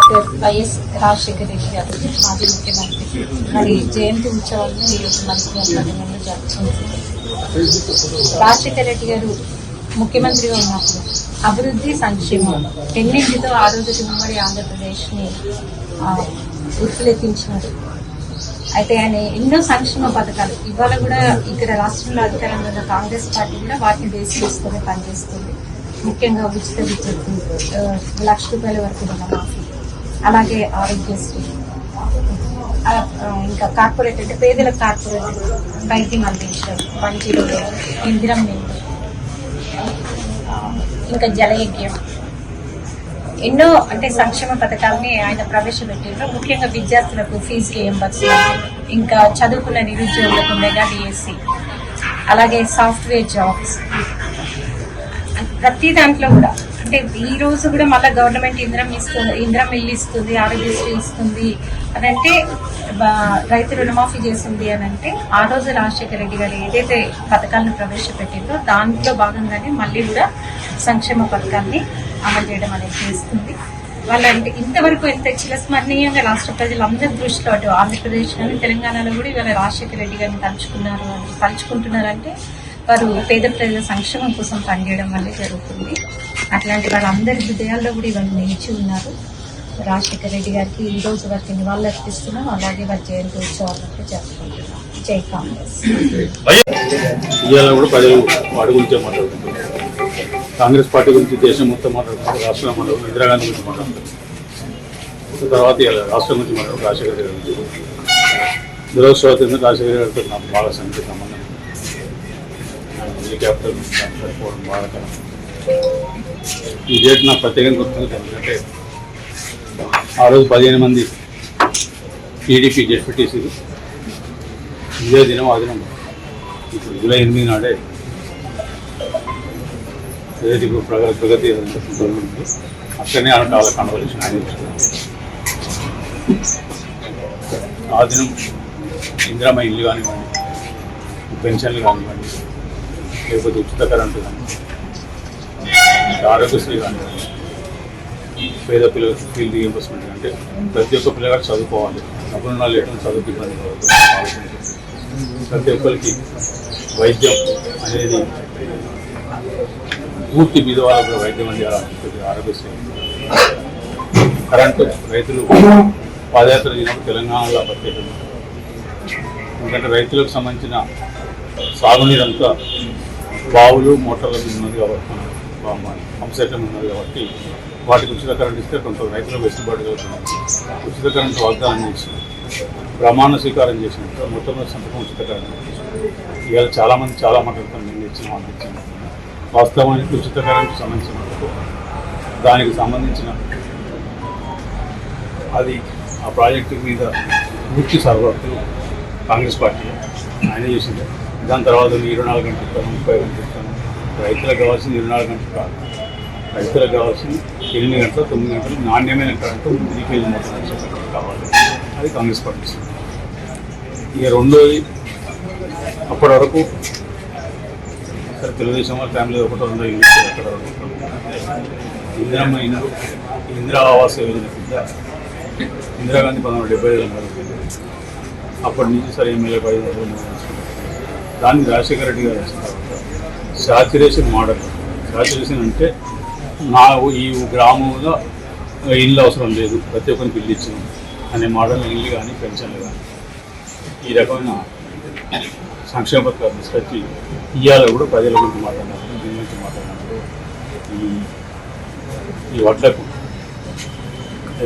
Doctor YS Rajasekhara Reddy గారు మాజీ ముఖ్యమంత్రి మరి జయంతి ఉత్సవాలను ఈరోజు మంత్రి ఆధ్వర్యంలో జరుపుకుంటున్నారు. రాజశేఖర రెడ్డి గారు ముఖ్యమంత్రిగా ఉన్నప్పుడు అభివృద్ధి సంక్షేమం రెండింటితో ఆ రోజు ఉమ్మడి ఆంధ్రప్రదేశ్ని ఉత్తులెత్తించినారు. అయితే ఆయన ఎన్నో సంక్షేమ పథకాలు ఇవాళ కూడా ఇక్కడ రాష్ట్రంలో అధికారంలో ఉన్న కాంగ్రెస్ పార్టీ కూడా వాటిని బేస్ చేసుకుని పనిచేస్తుంది. ముఖ్యంగా ఉచిత విద్యుత్, ₹1,00,000 వరకు రుణమాఫీ, అలాగే ఆరోగ్యశ్రీ, ఇంకా కార్పొరేట్ అంటే పేదల కార్పొరేట్ వైద్యం అందించడం, 108, ఇందిరమ్మ, ఇంకా జలయజ్ఞం, ఎన్నో అంటే సంక్షేమ పథకాలని ఆయన ప్రవేశపెట్టారు. ముఖ్యంగా విద్యార్థులకు ఫీజు రియంబర్స్మెంట్, ఇంకా చదువుకున్న నిరుద్యోగులకు మెగా డిఎస్సి, అలాగే సాఫ్ట్వేర్ జాబ్స్, ప్రతి దాంట్లో కూడా అంటే ఈ రోజు కూడా మళ్ళీ గవర్నమెంట్ ఇందిరం ఇల్లు ఇస్తుంది, ఆరోగ్యశ్రీ ఇస్తుంది అని అంటే, రైతు రుణమాఫీ చేసింది అని అంటే, ఆ రోజు రాజశేఖర రెడ్డి గారు ఏదైతే పథకాలను ప్రవేశపెట్టిందో దాంట్లో భాగంగానే మళ్ళీ కూడా సంక్షేమ పథకాన్ని అమలు చేయడం అనేది చేస్తుంది. వాళ్ళంటే ఇంతవరకు ఎంత చిరస్మరణీయంగా రాష్ట్ర ప్రజలందరి దృష్టిలో అటు ఆంధ్రప్రదేశ్ కానీ తెలంగాణలో కూడా ఇవాళ రాజశేఖర రెడ్డి గారిని తలుచుకుంటున్నారంటే వారు పేద ప్రజల సంక్షేమం కోసం పనిచేయడం వల్లే జరుగుతుంది. అట్లాంటి వారందరి హృదయాల్లో కూడా ఇవాళ నిలిచి ఉన్నారు. రాజశేఖర రెడ్డి గారికి ఈ రోజు వారికి నివాళులు అర్పిస్తున్నాం. అలాగే వారి జయంతి ఉత్సవాలను జరుపుకుంటున్నాం. జై కాంగ్రెస్. కాంగ్రెస్ పార్టీ గురించి దేశం మొత్తం మాట్లాడుతున్నారు, రాష్ట్రంలో మాట్లాడుతున్నారు, ఇందిరాగాంధీ గురించి మాట్లాడుతున్నారు. తర్వాత రాష్ట్రం గురించి మాట్లాడుతున్నారు, రాజశేఖర రెడ్డి గురించి. దురదృష్టవశాత్తు రాజశేఖర గారితో నాకు బాగా సన్నిహిత సంబంధం. హెలికాప్టర్ సరిపోవడం బాధాకరం. ఈ డేట్ నాకు ప్రత్యేకంగా గుర్తుంది. ఎందుకంటే ఆ రోజు 15 మంది టీడీపీ జెడ్పీటీసీలు ఇదే దినం ఆ దినం ఇప్పుడు జూలై 8 నాడే ఏదైతే ఇప్పుడు ప్రగతి అక్కడనే వాళ్ళ కన్వర్జేషన్ ఆయన ఆ దినం ఇందిరమ్మ ఇల్లు కానివ్వండి, పెన్షన్లు కానివ్వండి, లేకపోతే ఉచిత కరెంటు కానివ్వండి, ఆరోగ్యశ్రీ కానివ్వండి, పేద పిల్లలకు ఫీల్డ్ రియంబర్స్మెంట్, అంటే ప్రతి ఒక్క పిల్లగాడు చదువుకోవాలి, డబ్బులున్నా లేకుండా చదువుకు ఇబ్బంది పడుతుంది. ప్రతి ఒక్కరికి వైద్యం అనేది పూర్తి బీద వాళ్ళకు వైద్యం అందించాలి. ఆరోగ్యశ్రీ, కరెంటు, రైతులు పాదయాత్ర చేసినప్పుడు తెలంగాణలో ప్రత్యేకంగా, ఎందుకంటే రైతులకు సంబంధించిన సాగునీరంతా బావులు మోటార్ల మీద ఉన్నది కాబట్టి, పంప్సెట్ల మీద ఉన్నది కాబట్టి వాటికి ఉచిత కరెంట్ ఇస్తే కొంత రైతులకు వెసులుబాటు కలుగుతుంది. ఉచిత కరెంట్ వాగ్దానం చేసి ప్రమాణ స్వీకారం చేసినట్టు మొత్తంలో సంతకం ఉచిత కరెంట్. ఇవాళ చాలామంది చాలా మాట్లాడుతారు, నేను ఇచ్చిన వాస్తవానికి ఉచిత కరెంటు సంబంధించినందుకు దానికి సంబంధించిన అది ఆ ప్రాజెక్టు మీద పూర్తి సర్వర్తులు కాంగ్రెస్ పార్టీ ఆయన చేసింది. దాని తర్వాత 24 గంటలు ఇస్తాను, 30 గంటలు ఇస్తాను. రైతులకు కావాల్సింది 24 గంటలు కాదు, రైతులకు కావాల్సింది 8 గంటలు 9 గంటలు నాణ్యమైన కరెంటు 3 కేజీ మొత్తం కావాలి. అది కాంగ్రెస్ పార్టీ. ఇక రెండోది, అప్పటి వరకు తెలుగుదేశం వాళ్ళ ఫ్యామిలీ ఒకటో రెండో ఇల్లు అక్కడ ఇందిరమ్మ ఇల్లు, ఇందిరా ఆవాస్ యోజన కింద ఇందిరాగాంధీ 1975 అప్పటి నుంచి సరే ఎమ్మెల్యే 500 దాన్ని రాజశేఖర రెడ్డి గారు వచ్చిన తర్వాత సాచురేషన్ మోడల్. సాచురేషన్ అంటే ఈ గ్రామంలో ఇల్లు అవసరం లేదు, ప్రతి ఒక్కరికి ఇల్లు ఇచ్చిన అనే మోడల్, ఇల్లు కానీ పెన్షన్లు కానీ ఈ రకమైన సంక్షేమ పథకాలు తీసుకొచ్చి ఇవాళ కూడా ప్రజల గురించి మాట్లాడినప్పుడు, దీని గురించి మాట్లాడినప్పుడు ఈ వడ్లకు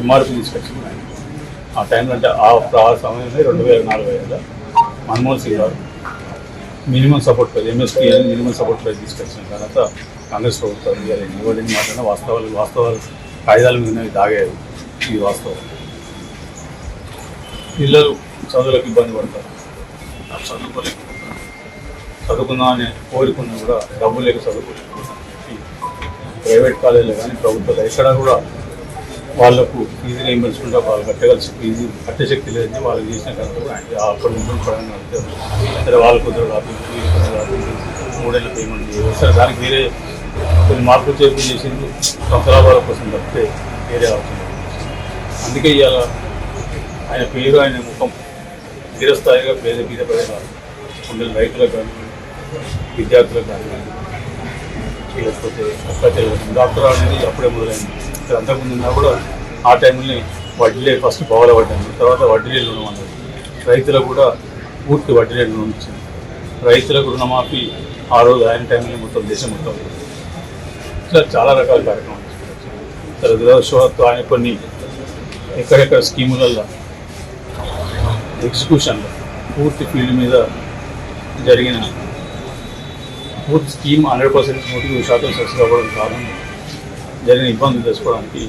ఎంఆర్పీ తీసుకొచ్చింది ఆయన. ఆ టైంలో అంటే ఆ సమయంలో 2004 మన్మోహన్ సింగ్ గారు మినిమం సపోర్ట్ ప్రైజ్, ఎంఎస్పీ అని మినిమం సపోర్ట్ ప్రైజ్ తీసుకొచ్చిన తర్వాత కాంగ్రెస్ ప్రభుత్వం ఇవ్వలేని మాట్లాడిన వాస్తవాలు కాగితాల మీద తాగారు. ఇది వాస్తవం. పిల్లలు చదువులకు ఇబ్బంది పడతారు, చదువుకుందామని కోరుకున్నా కూడా డబ్బులు లేక చదువుకుంటున్నారు. ప్రైవేట్ కాలేజీలో కానీ ప్రభుత్వాలు ఎక్కడా కూడా వాళ్లకు ఫీజు రియంబర్స్మెంట్ వాళ్ళు కట్టగలిసి ఫీజు కట్టే శక్తి లేదని వాళ్ళు చేసిన కనుక అప్పుడు పరంగా సరే వాళ్ళు కుదరదు, 3 ఏళ్ళ పేమెంట్ సరే దానికి వేరే కొన్ని మార్పులు చేసింది సంవత్సరాల కోసం తప్పితే వేరే అవసరం. అందుకే ఇవాళ ఆయన పేరు, ఆయన ముఖం స్థిరస్థాయిగా పేద ప్రజల ఉండే రైతులకు కానీ, విద్యార్థులకు కానీ, లేకపోతే అక్కచెల్లెలకు డాక్టర్ అనేది అప్పుడే మొదలైంది. ఇక్కడ అంతకుముందు ఉన్నా కూడా ఆ టైంలోనే వడ్డీలే ఫస్ట్ బావుల పడ్డాను, తర్వాత వడ్డీలే రుణం అన్నది. రైతులకు కూడా పూర్తి వడ్డీలే రుణం ఇచ్చింది. రైతులకు రుణమాఫీ ఆ రోజు ఆయన టైంలో మొత్తం దేశం మొత్తం ఇట్లా చాలా రకాల కార్యక్రమాలు తీసుకొచ్చారు. దురదృష్టవశాత్తు ఆయన కొన్ని ఎక్కడెక్కడ స్కీములలో ఎగ్జిక్యూషన్లో పూర్తి ఫీల్డ్ మీద జరిగిన పూర్తి స్కీమ్ 100% 100% సక్సెస్ అవ్వడం కారణం జరిగిన ఇబ్బందులు తెలుసుకోవడానికి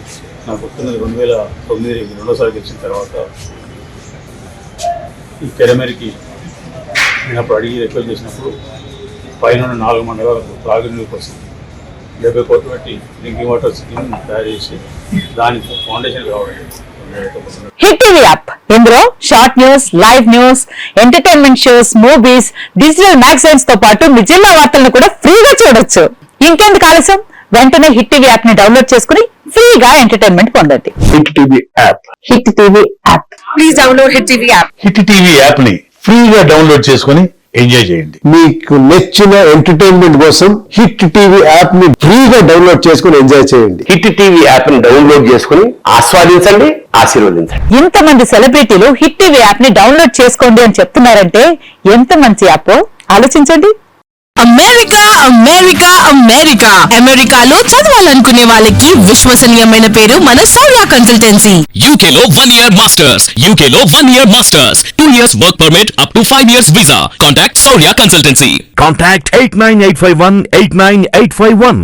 నాకు వస్తున్నది 2009 రెండోసారి గెలిచిన తర్వాత ఈ కెరమెరికి నేను అప్పుడు అడిగి రిక్వెస్ట్ చేసినప్పుడు పైన 4 మండలాలకు త్రాగునీరు కోసం 70 కోట్లు పెట్టి డ్రింకింగ్ వాటర్ స్కీమ్ తయారు చేసి దానికి ఫౌండేషన్ కావడం. హిట్ టీవీ యాప్ ఇందులో short news, live news, entertainment shows, movies, digital magazines తో పాటు మీ జిల్లా వార్తలను కూడా ఫ్రీగా చూడొచ్చు. ఇంకెందుకు ఆలస్యం, వెంటనే హిట్ టీవీ యాప్ ని డౌన్లోడ్ చేసుకుని ఫ్రీగా ఎంటర్టైన్మెంట్ పొందండి. Hit TV app. Hit TV app. Please download hit TV app. Hit TV app ని ఫ్రీగా డౌన్లోడ్ చేసుకుని ఎంజాయ్ చేయండి. మీకు నచ్చిన ఎంటర్టైన్మెంట్ కోసం హిట్ టీవీ యాప్ ని ఫ్రీగా డౌన్లోడ్ చేసుకుని ఎంజాయ్ చేయండి. హిట్ టీవీ యాప్ ని డౌన్లోడ్ చేసుకుని ఆస్వాదించండి, ఆశీర్వదించండి. ఇంతమంది సెలబ్రిటీలు హిట్ టీవీ యాప్ ని డౌన్లోడ్ చేసుకోండి అని చెప్తున్నారంటే ఎంత మంచి యాప్ ఆలోచించండి. అమెరికా అమెరికా అమెరికా అమెరికాలో చదవాలనుకునే వాళ్ళకి విశ్వసనీయమైన పేరు మన సౌర్య కన్సల్టెన్సీ. UK లో 1 year masters, UK లో 1 year masters, 2 years work permit up to 5 years visa. Contact Saurya Consultancy. Contact 89851 89851.